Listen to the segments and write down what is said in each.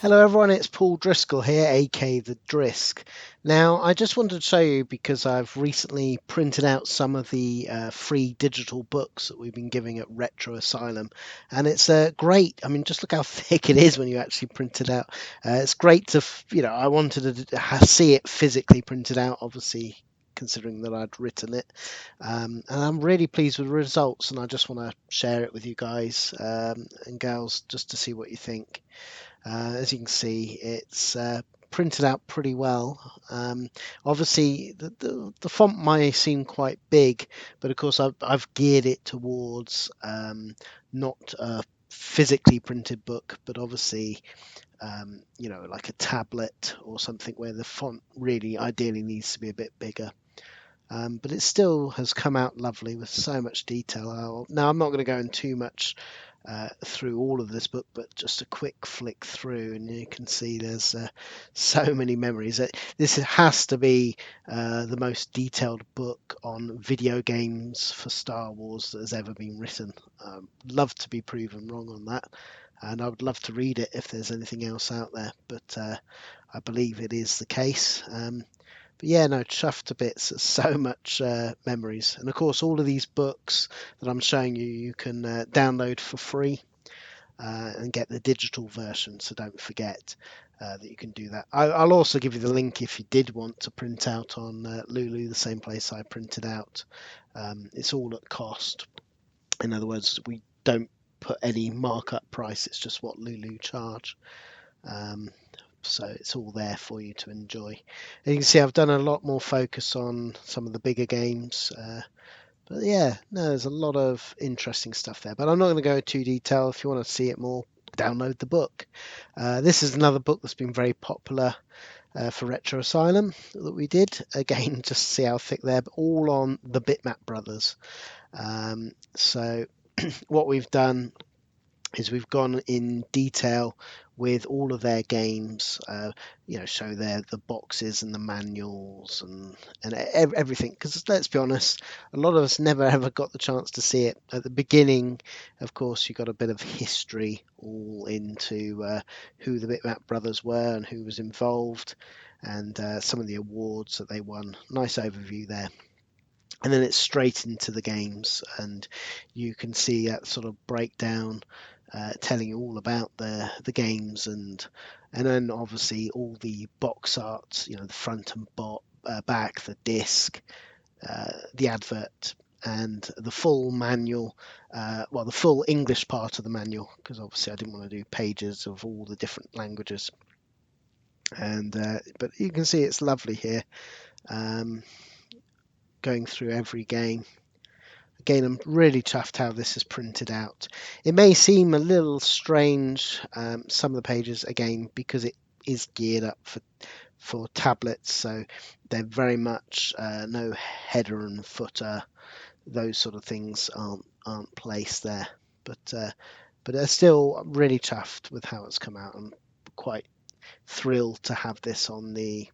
Hello everyone, it's Paul Driscoll here, aka the Drisk. Now, I just wanted to show you because I've recently printed out some of the free digital books that we've been giving at Retro Asylum, and it's great. I mean, just look how thick it is when you actually print it out. It's great to, I wanted to see it physically printed out, obviously, considering that I'd written it. And I'm really pleased with the results, and I just want to share it with you guys and gals just to see what you think. As you can see, it's printed out pretty well. Obviously, the font may seem quite big, but of course I've geared it towards not a physically printed book, but obviously like a tablet or something where the font really ideally needs to be a bit bigger. But it still has come out lovely with so much detail. Now, I'm not going to go in too much through all of this book, but just a quick flick through, and you can see there's so many memories. This has to be the most detailed book on video games for Star Wars that has ever been written. Love to be proven wrong on that, and I would love to read it if there's anything else out there, but I believe it is the case. But yeah, no, chuffed to bits. There's so much memories. And of course, all of these books that I'm showing you, you can download for free and get the digital version. So don't forget that you can do that. I'll also give you the link if you did want to print out on Lulu, the same place I printed out. It's all at cost. In other words, we don't put any markup price. It's just what Lulu charge. So it's all there for you to enjoy. And you can see I've done a lot more focus on some of the bigger games. But yeah, no, there's a lot of interesting stuff there. But I'm not going to go into detail. If you want to see it more, download the book. This is another book that's been very popular for Retro Asylum that we did. Again, just see how thick they're, but all on the Bitmap Brothers. So what we've done is we've gone in detail with all of their games, show the boxes and the manuals and everything. Because let's be honest, a lot of us never ever got the chance to see it at the beginning. Of course, you got a bit of history all into who the Bitmap Brothers were and who was involved, and some of the awards that they won. Nice overview there. And then it's straight into the games, and you can see that sort of breakdown, telling you all about the games, and then obviously all the box art, the front and back, the disc, the advert, and the full manual. The full English part of the manual, because obviously I didn't want to do pages of all the different languages. And but you can see it's lovely here. Going through every game. Again, I'm really chuffed how this is printed out. It may seem a little strange, some of the pages, again, because it is geared up for tablets, so they're very much no header and footer. Those sort of things aren't placed there, but they're still really chuffed with how it's come out. I'm quite thrilled to have this on the,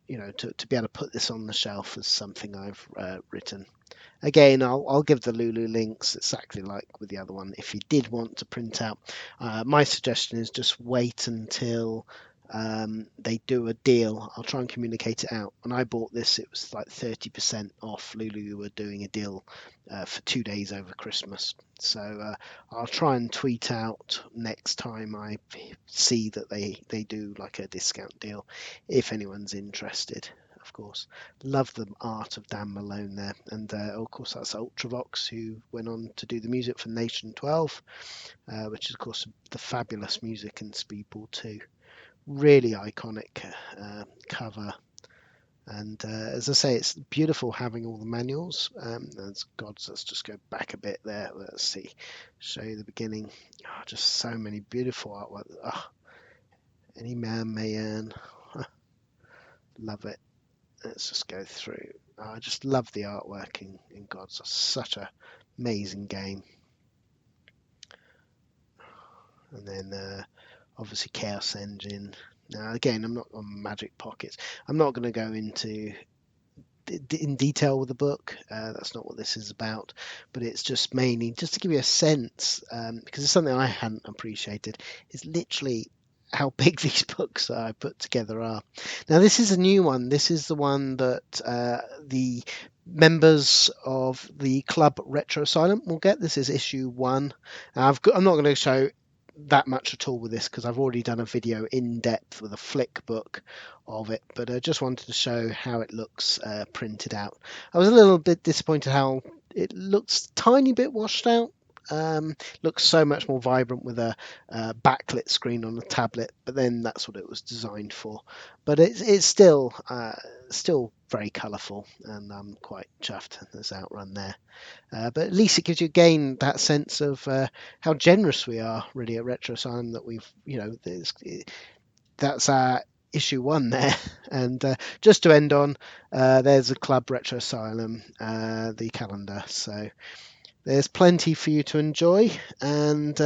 to be able to put this on the shelf as something I've written. Again, I'll give the Lulu links exactly like with the other one. If you did want to print out, my suggestion is just wait until they do a deal. I'll try and communicate it out. When I bought this, it was like 30% off. Lulu were doing a deal for 2 days over Christmas. So I'll try and tweet out next time I see that they do like a discount deal, if anyone's interested. Of course, love the art of Dan Malone there, and of course that's Ultravox, who went on to do the music for Nation 12, which is of course the fabulous music in Speedball 2. Really iconic cover, and as I say, it's beautiful having all the manuals. Let's just go back a bit there. Let's see, show you the beginning. Oh, just so many beautiful artwork. Oh, any man may earn. Love it. Let's just go through. I just love the artwork in Gods. It's such an amazing game. And then obviously Chaos Engine. Now again, I'm not on Magic Pockets. I'm not going to go into in detail with the book. That's not what this is about. But it's just mainly just to give you a sense, because it's something I hadn't appreciated. It's literally how big these books that I put together are. Now this is a new one. This is the one that the members of the club Retro Asylum will get. This is issue 1. I'm not going to show that much at all with this because I've already done a video in depth with a flick book of it, but I just wanted to show how it looks printed out. I was a little bit disappointed how it looks tiny bit washed out. Looks so much more vibrant with a backlit screen on a tablet, but then that's what it was designed for. But it's still very colourful, and I'm quite chuffed there's Outrun there. But at least it gives you again that sense of how generous we are really at Retro Asylum, that we've, that's our issue 1 there. And just to end on, there's a club Retro Asylum, the calendar. So there's plenty for you to enjoy. And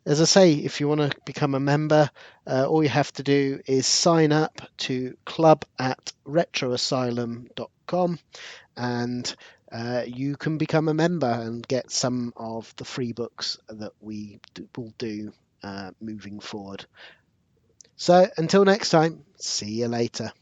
as I say, if you want to become a member, all you have to do is sign up to club@retroasylum.com, and you can become a member and get some of the free books that we will do moving forward. So until next time, see you later.